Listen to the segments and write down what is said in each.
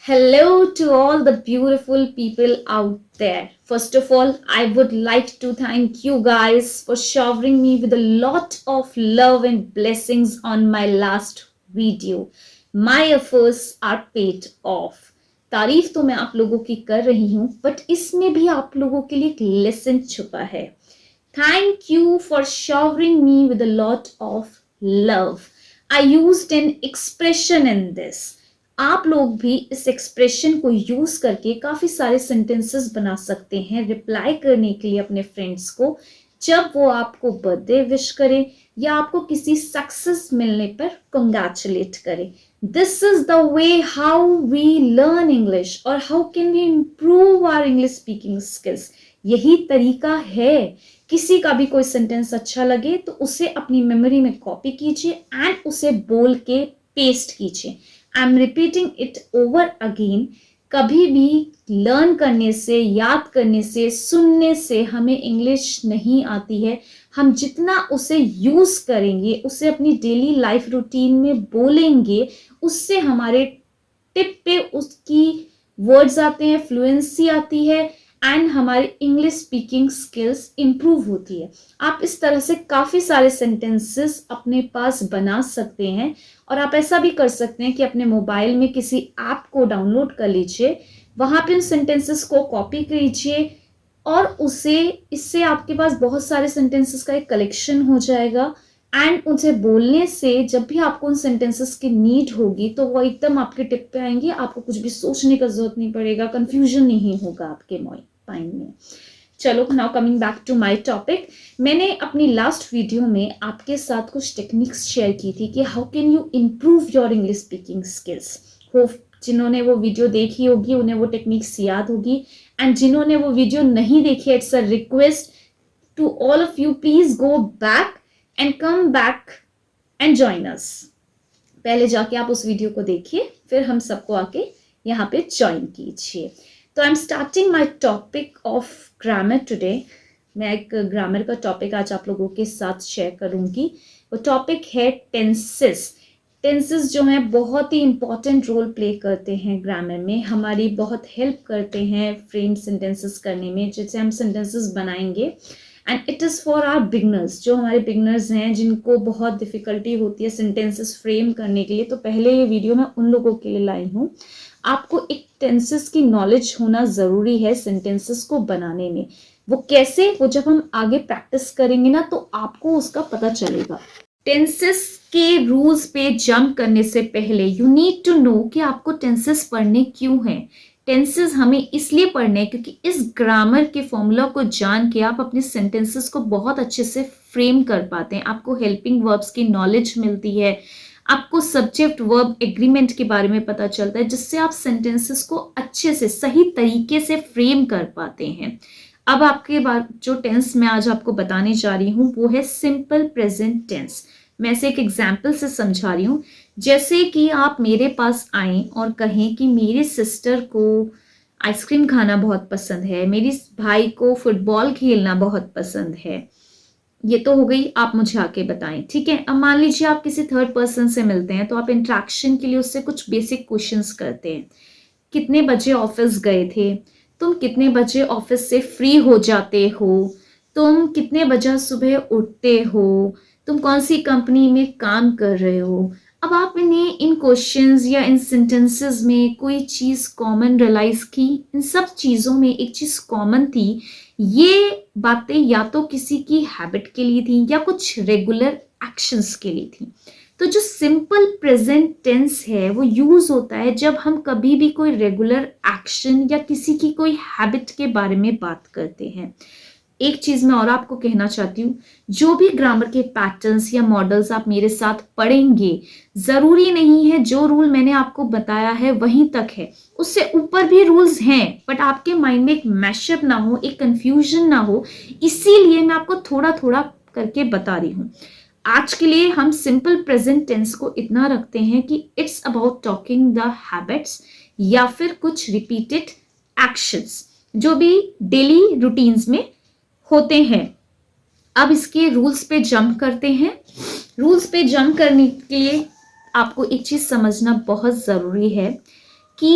Hello to all the beautiful people out there. First of all, I would like to thank you guys for showering me with a lot of love and blessings on my last video. My efforts are paid off. तारीफ तो मैं आप लोगों की कर रही हूँ, but इसमें भी आप लोगों के लिए एक लेसन छुपा है. Thank you for showering me with a lot of love. I used an expression in this. आप लोग भी इस एक्सप्रेशन को यूज करके काफी सारे सेंटेंसेस बना सकते हैं रिप्लाई करने के लिए अपने फ्रेंड्स को, जब वो आपको बर्थडे विश करे या आपको किसी सक्सेस मिलने पर कंग्रेचुलेट करे. This is the way how we learn English और how can we improve our English speaking skills. यही तरीका है. किसी का भी कोई सेंटेंस अच्छा लगे तो उसे अपनी मेमोरी में कॉपी कीजिए एंड उसे बोल के पेस्ट कीजिए. I am repeating it over again. कभी भी लर्न करने से, याद करने से, सुनने से हमें इंग्लिश नहीं आती है. हम जितना उसे यूज करेंगे, उसे अपनी डेली लाइफ रूटीन में बोलेंगे, उससे हमारे टिप पे उसकी वर्ड्स आते हैं, फ्लुएंसी आती है एंड हमारी इंग्लिश स्पीकिंग स्किल्स इंप्रूव होती है. आप इस तरह से काफ़ी सारे सेंटेंसेस अपने पास बना सकते हैं और आप ऐसा भी कर सकते हैं कि अपने मोबाइल में किसी ऐप को डाउनलोड कर लीजिए, वहाँ पे उन सेंटेंसेस को कॉपी कीजिए और उसे इससे आपके पास बहुत सारे सेंटेंसेस का एक कलेक्शन हो जाएगा एंड उसे बोलने से जब भी आपको उन सेंटेंसेस की नीड होगी तो वो एकदम आपके टिप पे आएंगे. आपको कुछ भी सोचने का जरूरत नहीं पड़ेगा, कंफ्यूजन नहीं होगा आपके माइंड में. चलो, now coming back to my topic. मैंने अपनी लास्ट वीडियो में आपके साथ कुछ टेक्निक्स शेयर की थी कि how can you improve your English speaking skills. जिन्होंने वो वीडियो देखी होगी उन्हें वो टेक्निक्स याद होगी एंड जिन्होंने वो वीडियो नहीं देखी, it's a request to all of you, please go back and come back and join us. पहले जाके आप उस वीडियो को देखिए, फिर हम सबको आके यहाँ पे ज्वाइन कीजिए. तो I am starting my topic of grammar today. मैं एक ग्रामर का टॉपिक आज आप लोगों के साथ शेयर करूंगी. वो टॉपिक है टेंसेस. टेंसेस जो हैं बहुत ही इंपॉर्टेंट रोल प्ले करते हैं ग्रामर में, हमारी बहुत हेल्प करते हैं फ्रेम सेंटेंसेस करने में, जिससे हम सेंटेंसेस बनाएंगे. And it is for our beginners. जो हमारे बिगनर्स हैं जिनको बहुत डिफिकल्टी होती है सेंटेंसेस फ्रेम करने के लिए, तो पहले ये वीडियो मैं उन लोगों के लिए लाई हूँ. आपको एक टेंसेस की नॉलेज होना ज़रूरी है सेंटेंसेस को बनाने में. वो कैसे, वो जब हम आगे प्रैक्टिस करेंगे ना तो आपको उसका पता चलेगा. टेंसेस के रूल्स पे जंप करने से पहले यू नीड टू नो कि आपको टेंसेस पढ़ने क्यों हैं. टेंसेस हमें इसलिए पढ़ने हैं क्योंकि इस ग्रामर के फॉर्मूला को जान के आप अपने सेंटेंसेस को बहुत अच्छे से फ्रेम कर पाते हैं. आपको हेल्पिंग वर्ब्स की नॉलेज मिलती है, आपको सब्जेक्ट वर्ब एग्रीमेंट के बारे में पता चलता है, जिससे आप सेंटेंसेस को अच्छे से सही तरीके से फ्रेम कर पाते हैं. अब आपके बाद जो टेंस मैं आज आपको बताने जा रही हूँ वो है सिंपल प्रेजेंट टेंस. मैं इसे एक एग्जाम्पल से समझा रही हूँ. जैसे कि आप मेरे पास आए और कहें कि मेरी सिस्टर को आइसक्रीम खाना बहुत पसंद है, मेरी भाई को फुटबॉल खेलना बहुत पसंद है. ये तो हो गई, आप मुझे आके बताएं, ठीक है. अब मान लीजिए आप किसी थर्ड पर्सन से मिलते हैं तो आप इंट्रैक्शन के लिए उससे कुछ बेसिक क्वेश्चंस करते हैं. कितने बजे ऑफिस गए थे, तुम कितने बजे ऑफिस से फ्री हो जाते हो, तुम कितने बजे सुबह उठते हो, तुम कौन सी कंपनी में काम कर रहे हो. अब आपने इन क्वेश्चंस या इन सेंटेंसेस में कोई चीज़ कॉमन रियलाइज की. इन सब चीज़ों में एक चीज़ कॉमन थी. ये बातें या तो किसी की हैबिट के लिए थी या कुछ रेगुलर एक्शंस के लिए थी. तो जो सिंपल प्रेजेंट टेंस है वो यूज होता है जब हम कभी भी कोई रेगुलर एक्शन या किसी की कोई हैबिट के बारे में बात करते हैं. एक चीज मैं और आपको कहना चाहती हूँ, जो भी ग्रामर के पैटर्न्स या मॉडल्स आप मेरे साथ पढ़ेंगे, जरूरी नहीं है जो रूल मैंने आपको बताया है वहीं तक है, उससे ऊपर भी रूल्स हैं, बट आपके माइंड में एक मैशअप ना हो, एक कंफ्यूजन ना हो, इसीलिए मैं आपको थोड़ा थोड़ा करके बता रही हूँ. आज के लिए हम सिंपल प्रेजेंट टेंस को इतना रखते हैं कि it's about talking the habits या फिर कुछ रिपीटेड एक्शंस जो भी डेली रूटीन्स में होते हैं. अब इसके रूल्स पे जंप करते हैं. रूल्स पे जंप करने के लिए आपको एक चीज समझना बहुत जरूरी है कि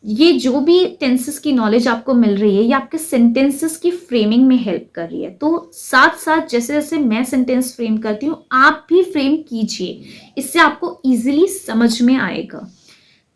ये जो भी टेंसेस की नॉलेज आपको मिल रही है ये आपके सेंटेंसेस की फ्रेमिंग में हेल्प कर रही है। तो साथ साथ जैसे जैसे मैं सेंटेंस फ्रेम करती हूँ आप भी फ्रेम कीजिए, इससे आपको इजीली समझ में आएगा।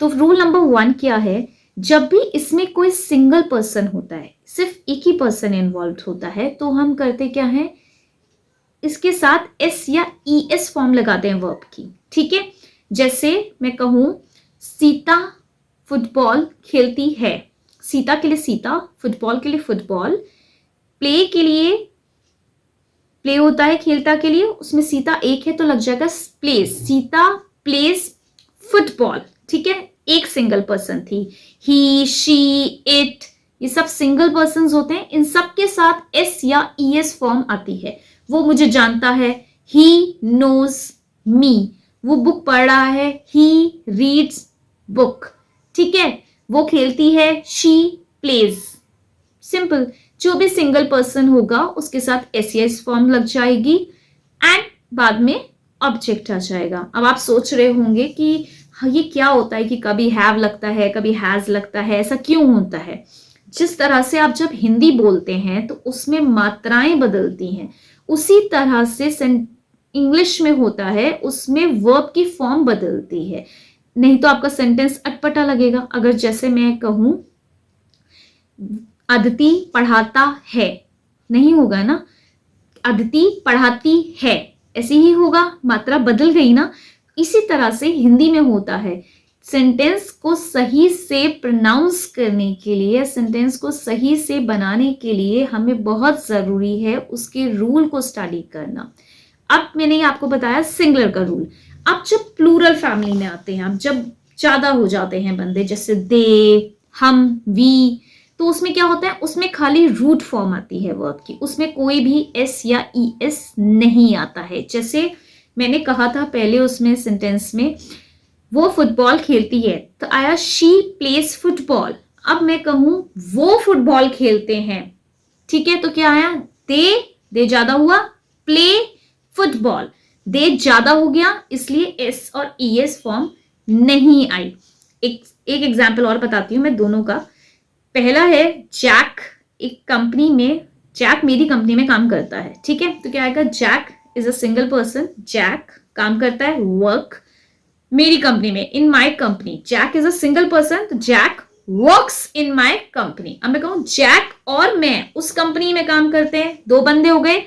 तो रूल नंबर 1 क्या है, जब भी इसमें कोई सिंगल पर्सन होता है, सिर्फ एक ही पर्सन इन्वॉल्व होता है, तो हम करते क्या है, इसके साथ एस या ई एस फॉर्म लगाते हैं वर्ब की। ठीक है, जैसे मैं कहूं सीता फुटबॉल खेलती है, सीता के लिए सीता, फुटबॉल के लिए फुटबॉल, प्ले के लिए प्ले होता है खेलता के लिए, उसमें सीता एक है तो लग जाएगा प्लेस, सीता प्लेस फुटबॉल। ठीक है, एक सिंगल पर्सन थी, ही शी इट, ये सब सिंगल पर्सन होते हैं, इन सब के साथ एस या ई एस फॉर्म आती है। वो मुझे जानता है, ही नोज मी, वो बुक पढ़ रहा है, ही रीड्स बुक। ठीक है, वो खेलती है, शी प्लेज। सिंपल, जो भी सिंगल पर्सन होगा उसके साथ एस एस फॉर्म लग जाएगी एंड बाद में ऑब्जेक्ट आ जाएगा। अब आप सोच रहे होंगे कि ये क्या होता है कि कभी हैव लगता है कभी हैज लगता है, ऐसा क्यों होता है? जिस तरह से आप जब हिंदी बोलते हैं तो उसमें मात्राएं बदलती हैं, उसी तरह से इंग्लिश में होता है, उसमें वर्ब की फॉर्म बदलती है, नहीं तो आपका सेंटेंस अटपटा लगेगा। अगर जैसे मैं कहूं अदिति पढ़ाता है, नहीं होगा ना, अदिति पढ़ाती है, ऐसे ही होगा, मात्रा बदल गई ना। इसी तरह से हिंदी में होता है, सेंटेंस को सही से प्रोनाउंस करने के लिए, सेंटेंस को सही से बनाने के लिए हमें बहुत जरूरी है उसके रूल को स्टडी करना। अब मैंने आपको बताया सिंगुलर का रूल। अब जब प्लूरल फैमिली में आते हैं, अब जब ज्यादा हो जाते हैं बंदे, जैसे दे, हम, वी, तो उसमें क्या होता है, उसमें खाली रूट फॉर्म आती है वर्ब की, उसमें कोई भी एस या ई एस नहीं आता है। जैसे मैंने कहा था पहले उसमें सेंटेंस में, वो फुटबॉल खेलती है, तो आया शी प्लेस फुटबॉल। अब मैं कहूं वो फुटबॉल खेलते हैं, ठीक है, तो क्या आया, दे ज्यादा हुआ, प्ले फुटबॉल, दे ज्यादा हो गया, इसलिए एस और ई एस फॉर्म नहीं आई। एक एग्जाम्पल और बताती हूं मैं दोनों का। पहला है जैक, एक कंपनी में, जैक मेरी कंपनी में काम करता है, ठीक है, तो क्या आएगा, Jack is a single person, Jack काम करता है, वर्क मेरी कंपनी में, in my company, Jack is a single person, तो Jack works in my company. अब मैं कहूं जैक और मैं उस कंपनी में काम करते हैं, दो बंदे हो गए,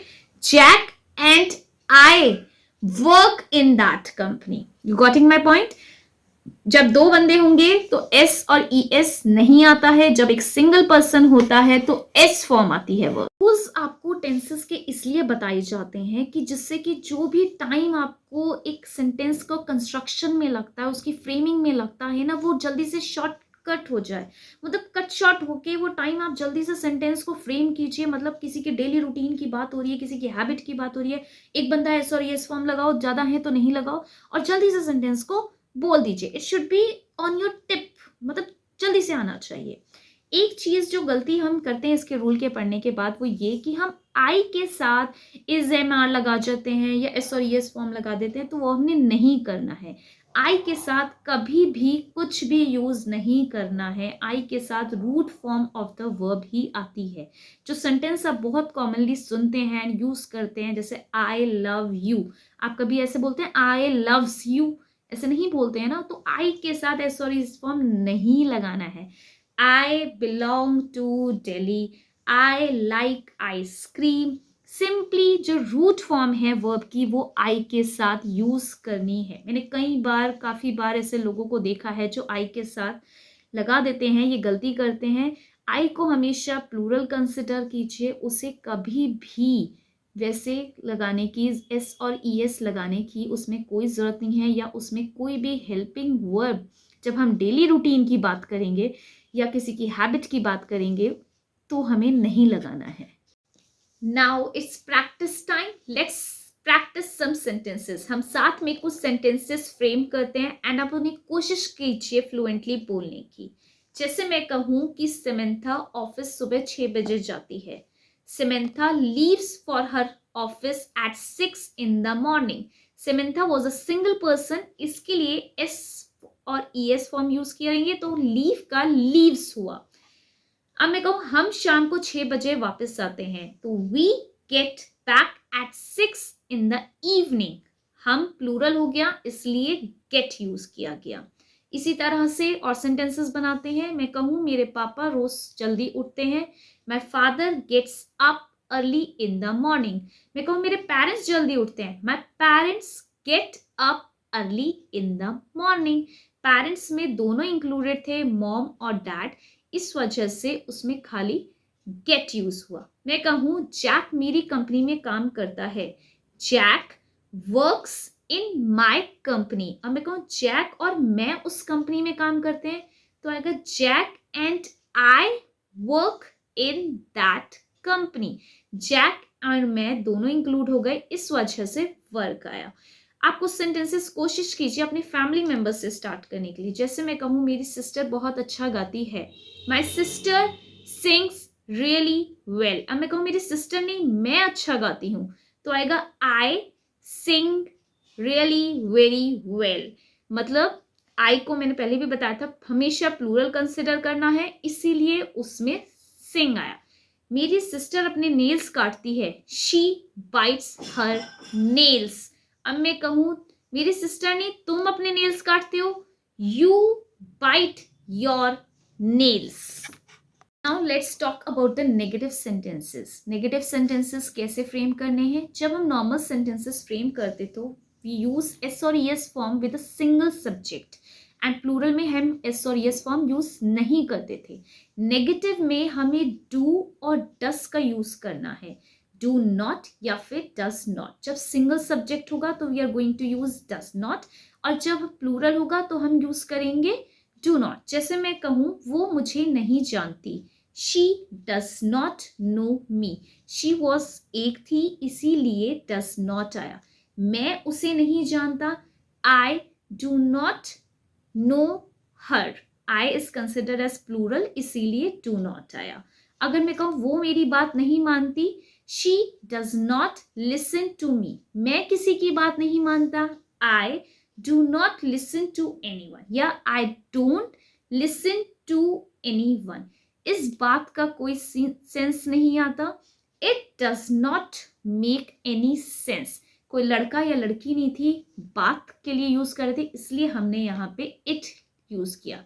Jack and I work in that company. You getting my point? जब दो बंदे होंगे तो एस और ई एस नहीं आता है, जब एक सिंगल पर्सन होता है तो एस फॉर्म आती है। रूल्स आपको टेंसेस के इसलिए बताए जाते हैं कि जिससे कि जो भी टाइम आपको एक सेंटेंस को कंस्ट्रक्शन में लगता है, उसकी फ्रेमिंग में लगता है ना, वो जल्दी से शॉर्ट कट हो जाए, मतलब कट शॉर्ट होके वो टाइम आप जल्दी से सेंटेंस को फ्रेम कीजिए। मतलब किसी के डेली रूटीन की बात हो रही है, किसी की हैबिट की बात हो रही है, एक बंदा एस और एस फॉर्म लगाओ, ज्यादा है तो नहीं लगाओ, और जल्दी से सेंटेंस को बोल दीजिए। It should be on your tip, मतलब जल्दी से आना चाहिए। एक चीज जो गलती हम करते हैं इसके रूल के पढ़ने के बाद, वो ये कि हम आई के साथ इज एम आर लगा जाते हैं या एस और एस फॉर्म लगा देते हैं, तो वो हमने नहीं करना है। आई के साथ कभी भी कुछ भी यूज नहीं करना है, आई के साथ root form of the verb ही आती है। जो सेंटेंस आप बहुत कॉमनली सुनते हैं यूज करते हैं, जैसे आई लव यू, आप कभी ऐसे बोलते हैं आई लव्स यू, ऐसे नहीं बोलते हैं ना, तो आई के साथ एस और एस फॉर्म नहीं लगाना है। I belong to Delhi, I like ice cream, simply जो रूट फॉर्म है वर्ब की वो आई के साथ यूज करनी है। मैंने कई बार, काफी बार ऐसे लोगों को देखा है जो आई के साथ लगा देते हैं, ये गलती करते हैं। आई को हमेशा प्लूरल कंसिडर कीजिए, उसे कभी भी वैसे लगाने की, एस और ई एस लगाने की उसमें कोई ज़रूरत नहीं है, या उसमें कोई भी हेल्पिंग वर्ब जब हम डेली रूटीन की बात करेंगे या किसी की हैबिट की बात करेंगे तो हमें नहीं लगाना है। Now it's practice time, let's practice some sentences. हम साथ में कुछ सेंटेंसेस फ्रेम करते हैं एंड आप उन्हें कोशिश कीजिए फ्लुएंटली बोलने की। जैसे मैं कहूं कि सिमेंथा ऑफिस सुबह 6 बजे जाती है, Samantha leaves for her office at 6 in the morning. Samantha was a single person, इसके लिए S और ईएस फॉर्म यूज करेंगे तो लीव का लीव्स हुआ। अब मैं कहूँ हम शाम को 6 बजे वापस आते हैं तो we get back at 6 in the evening. हम प्लूरल हो गया इसलिए गेट यूज किया गया। इसी तरह से और सेंटेंसेस बनाते हैं। मैं कहूँ मेरे पापा रोज जल्दी उठते हैं, my father gets up early in the morning. मैं कहूँ मेरे पेरेंट्स जल्दी उठते हैं, my parents get up early in the morning. Parents में दोनों इंक्लूडेड थे, मॉम और डैड, इस वजह से उसमें खाली गेट यूज हुआ। मैं कहूँ जैक मेरी कंपनी में काम करता है, Jack works in my company. अब मैं कहूँ जैक और मैं उस कंपनी में काम करते हैं तो आएगा Jack and I work in that company. Jack और मैं दोनों इंक्लूड हो गए, इस वजह से वर्क आया। आप कुछ सेंटेंसेस कोशिश कीजिए अपने फैमिली मेंबर से स्टार्ट करने के लिए। जैसे मैं कहूँ मेरी सिस्टर बहुत अच्छा गाती है, my sister sings really well. अब मैं कहूँ मेरी सिस्टर नहीं मैं अच्छा गाती हूँ तो आएगा आई सिंग रियली वेरी वेल। मतलब आई को मैंने पहले भी बताया था हमेशा प्लूरल कंसिडर करना है, इसीलिए उसमें सिंग आया। मेरी सिस्टर अपने नेल्स काटती है, शी बाइट्स हर नेल्स। अब मैं कहूँ मेरी सिस्टर ने तुम अपने नेल्स काटते हो, you bite your nails. Now let's talk about the negative sentences. Negative sentences कैसे फ्रेम करने हैं? जब हम नॉर्मल सेंटेंसेस फ्रेम करते तो वी यूज एस और S form with a single subject and plural में हम एस और एस फॉर्म यूज नहीं करते थे। नेगेटिव में हमें डू और डस का यूज करना है, डू नॉट या फिर डस नॉट। जब सिंगल सब्जेक्ट होगा तो we are going to use does not, और जब प्लूरल होगा तो हम यूज करेंगे डू नॉट। जैसे मैं कहूँ वो मुझे नहीं जानती, she does not know me. She was एक थी इसीलिए डस नॉट आया। मैं उसे नहीं जानता, I do not know her. I is considered as plural इसीलिए डू नॉट आया। अगर मैं कहूँ वो मेरी बात नहीं मानती, she does not listen to me. मैं किसी की बात नहीं मानता, I do not listen to anyone, या I don't listen to anyone. इस बात का कोई सेंस नहीं आता, it does not make any sense. कोई लड़का या लड़की नहीं थी, बात के लिए यूज कर रहे थे इसलिए हमने यहाँ पे इट यूज किया।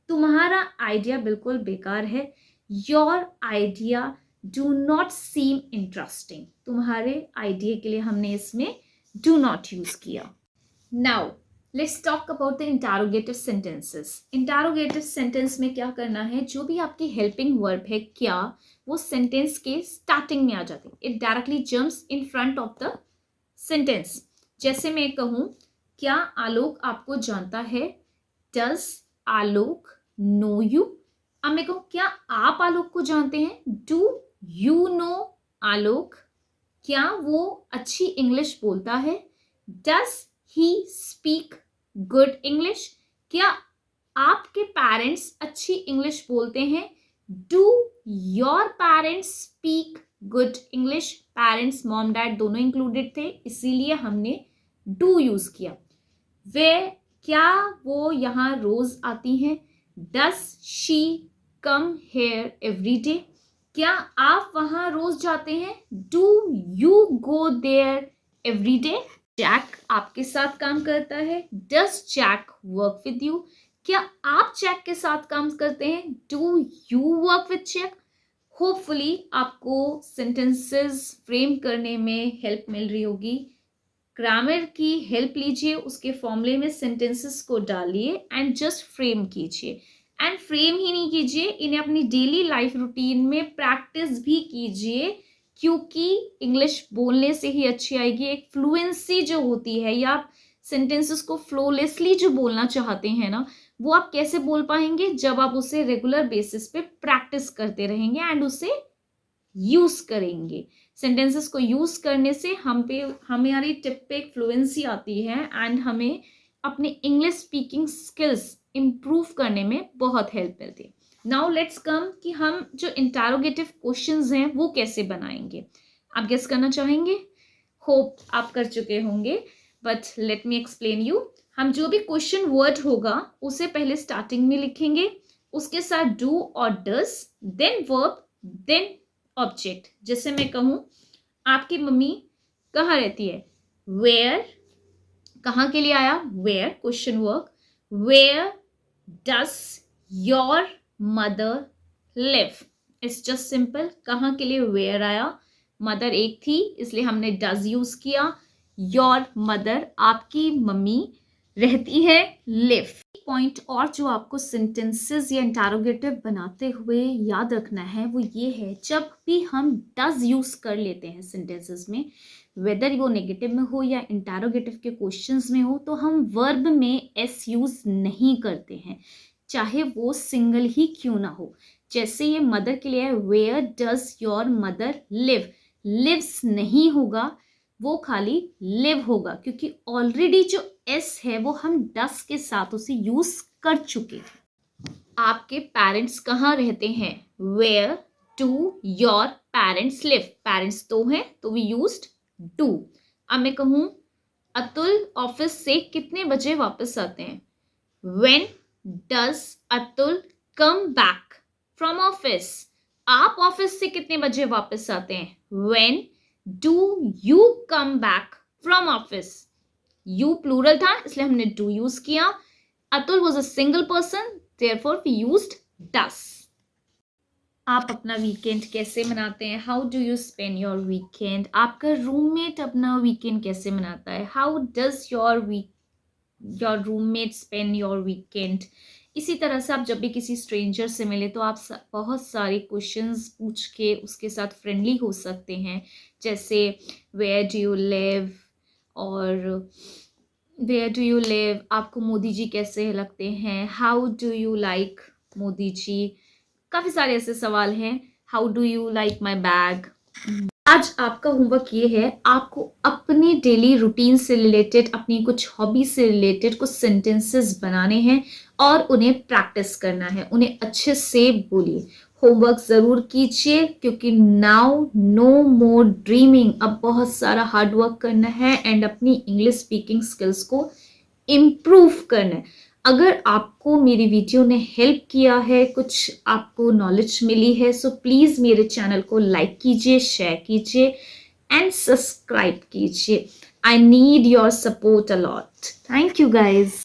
तुम्हारा आइडिया बिल्कुल बेकार है, your idea do not seem interesting. तुम्हारे आइडिया के लिए हमने इसमें डू नॉट यूज किया। Now let's talk about the interrogative sentences. Interrogative sentence में क्या करना है, जो भी आपकी हेल्पिंग वर्ब है क्या, वो सेंटेंस के स्टार्टिंग में आ जाते हैं। It directly jumps in front of the sentence. जैसे मैं कहूँ क्या आलोक आपको जानता है, डज आलोक नो यू। अब मैं कहूँ क्या आप आलोक को जानते हैं, डू यू नो आलोक। क्या वो अच्छी इंग्लिश बोलता है, does he speak good English. क्या आपके पेरेंट्स अच्छी इंग्लिश बोलते हैं, do your parents speak good English. Parents mom dad दोनों इंक्लूडेड थे इसीलिए हमने डू यूज किया। वे क्या वो यहाँ रोज आती हैं, does she come here every day. क्या आप वहां रोज जाते हैं, do you go there every day. Jack आपके साथ काम करता है, does Jack work with you. क्या आप जैक के साथ काम करते हैं, do you work with Jack. Hopefully आपको सेंटेंसेस फ्रेम करने में हेल्प मिल रही होगी। ग्रामर की हेल्प लीजिए, उसके फॉर्मूले में सेंटेंसेस को डालिए एंड जस्ट फ्रेम कीजिए। एंड फ्रेम ही नहीं कीजिए, इन्हें अपनी डेली लाइफ रूटीन में प्रैक्टिस भी कीजिए, क्योंकि इंग्लिश बोलने से ही अच्छी आएगी। एक फ्लुएंसी जो होती है, या आप सेंटेंसेस को फ्लोलेसली जो बोलना चाहते हैं ना, वो आप कैसे बोल पाएंगे, जब आप उसे रेगुलर बेसिस पे प्रैक्टिस करते रहेंगे एंड उसे यूज करेंगे। सेंटेंसेस को यूज करने से हमारी टिप पे एक फ्लुएंसी आती है एंड हमें अपने इंग्लिश स्पीकिंग स्किल्स इंप्रूव करने में बहुत हेल्प मिलती है। नाउ लेट्स कम कि हम जो इंटरोगेटिव क्वेश्चंस हैं वो कैसे बनाएंगे। आप गेस करना चाहेंगे? होप आप कर चुके होंगे, but let me explain you. हम जो भी क्वेश्चन वर्ड होगा उसे पहले स्टार्टिंग में लिखेंगे, उसके साथ डू और डस, देन वर्ब, देन ऑब्जेक्ट। जैसे मैं कहूं आपकी मम्मी कहाँ रहती है, वेयर, कहाँ के लिए आया, where, question work, where does your mother live. It's just simple, कहाँ के लिए वेयर आया, मदर एक थी इसलिए हमने डज यूज किया, योर मदर आपकी मम्मी रहती है, लिव। पॉइंट और जो आपको सेंटेंसेस या इंटरोगेटिव बनाते हुए याद रखना है वो ये है, जब भी हम डज यूज कर लेते हैं सेंटेंसेस में, वेदर वो नेगेटिव में हो या इंटरोगेटिव के क्वेश्चंस में हो, तो हम वर्ब में एस यूज नहीं करते हैं, चाहे वो सिंगल ही क्यों ना हो। जैसे ये मदर के लिए है, where does your mother live, lives नहीं होगा, वो खाली लिव होगा, क्योंकि ऑलरेडी जो एस है वो हम डस के साथ उसे यूज कर चुके थे। आपके पेरेंट्स कहाँ रहते हैं, where do your parents live, parents दो हैं तो वी यूज्ड डू। अब मैं कहूं अतुल ऑफिस से कितने बजे वापस आते हैं, when does Atul come back from office, आप ऑफिस से कितने बजे वापस आते हैं, when do you come back from office. You plural था इसलिए हमने डू यूज किया, Atul was a single person therefore we used does. आप अपना वीकेंड कैसे मनाते हैं, how do you spend your weekend, आपका रूममेट अपना वीकेंड कैसे मनाता है, how does your roommate spend your weekend. इसी तरह से आप जब भी किसी स्ट्रेंजर से मिले तो आप बहुत सारे क्वेश्चंस पूछ के उसके साथ फ्रेंडली हो सकते हैं, जैसे वेयर डू यू लिव, और वेयर डू यू लिव, आपको मोदी जी कैसे लगते हैं, how do you like Modi ji, काफ़ी सारे ऐसे सवाल हैं, how do you like my bag. आज आपका होमवर्क ये है, आपको अपने डेली रूटीन से रिलेटेड, अपनी कुछ हॉबी से रिलेटेड कुछ सेंटेंसेस बनाने हैं और उन्हें प्रैक्टिस करना है, उन्हें अच्छे से बोलिए। होमवर्क ज़रूर कीजिए, क्योंकि नाउ नो मोर ड्रीमिंग, अब बहुत सारा हार्ड वर्क करना है एंड अपनी इंग्लिश स्पीकिंग स्किल्स को इम्प्रूव करना है। अगर आपको मेरी वीडियो ने हेल्प किया है, कुछ आपको नॉलेज मिली है, सो प्लीज़ मेरे चैनल को लाइक कीजिए, शेयर कीजिए एंड सब्सक्राइब कीजिए। I need your support a lot. Thank you guys.